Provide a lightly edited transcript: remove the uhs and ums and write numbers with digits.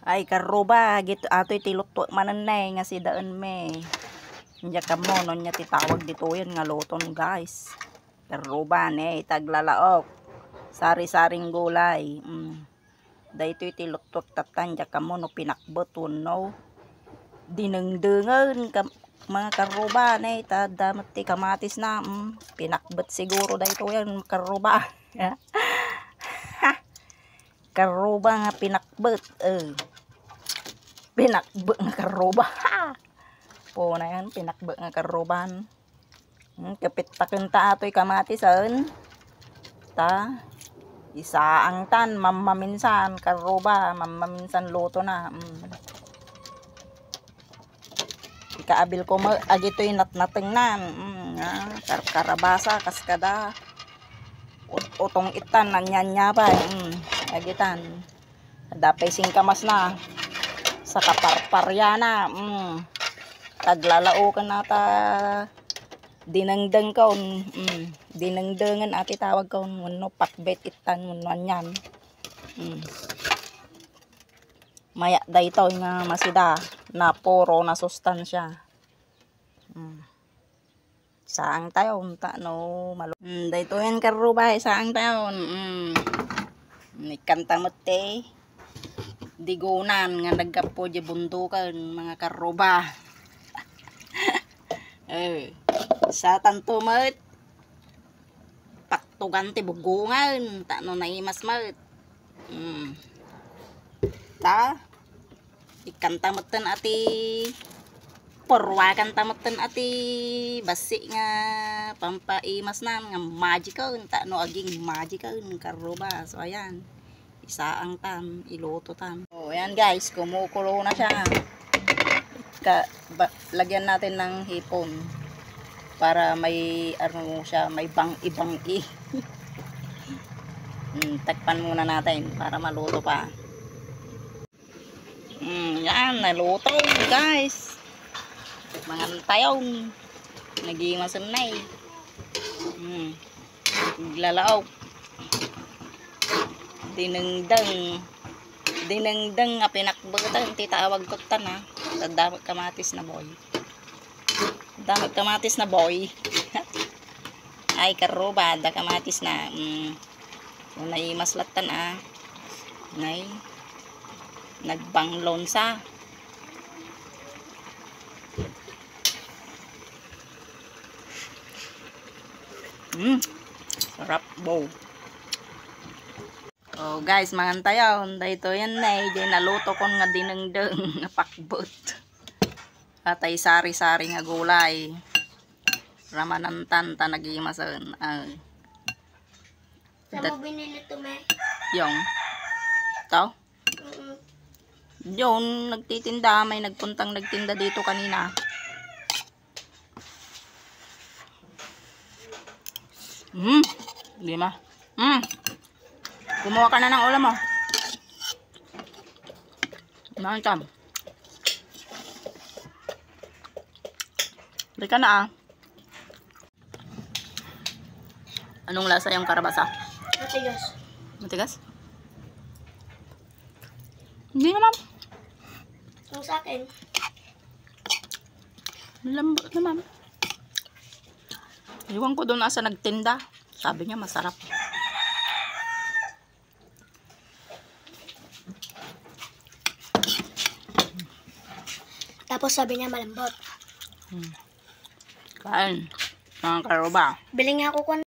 Ay karuba gito atoy tilutwa mananay nga si daan me. Nya kamo non nya titawag dito yan nga luton guys. Karuba ne taglalaok. Sari-saring gulay. Daytoy tilutwa tatan nya kamo no pinakbot no. Dinengdengen mga karuba ne tadamat ti kamatis na pinakbot siguro dayto yan karuba. Karuba nga pinakbot. Pinakbot nga karuba. Po na yan, pinakbot nga karuban. Kapit takenta ato'y kamatisan. Ta. Isaang tan, mamaminsan karuba, mamaminsan luto na. Ikaabil ko mo, agito'y natnateng nan. Karabasa, kaskada. Utong itan, nanyanyabay. Agitan. Dapay singkamas na. Sa kaparparya na. Taglalao ka na ta. Dinengdeng kaon. Dinengdengan ati tawag kaon. Wano pakbet itan. Wano yan. Maya dayto nga masida. Na puro na sustansya. Saang tayon. No, dayto yan karubay. Saang tayon. Nikanta mo te. Digunan nga nagkapo di bundukan mga karuba. Sa tanto mat paktugan ti bugungan tano na imas mat. Ta ikanta matan ati porwakan tamatan ati basi nga pampaimas na nga magical tano aging magical karuba. So ayan. Isaang tam, iluto tam. So, ayan guys, kumukulo na siya. Lagyan natin ng hipon para may ano siya, may bang-ibang-i. Takpan muna natin para maluto pa. Yan, naluto guys. Mga tayong naging masanay. Lalaok. Dinengdeng nga pinakbutan titawag ko tan ha. Damag kamatis na boy. Damag kamatis na boy. Ay karuba da kamatis na. Nay maslatan nay nagbanglon sa. Sarap bow. Oh guys, mangantayon dayto yan di naluto kon nga dinengdeng nga pakbot. Atay sari-sari nga gulay. Ramanantan ta nagimasan. Saan mo binili ito, me? Yung ito? Yun, nagtitinda. May nagpuntang nagtinda dito kanina. Lima. Kumuha ka na ng ulam mo. Nantam. Hindi ka na Anong lasa yung karabasa? Matigas. Matigas? Hindi naman. Yung sa akin. Lambot naman. Iwan ko doon asa nagtinda. Sabi niya masarap. Tapos sabi niya malambot. Kain. Mga karuba. Bili nga ako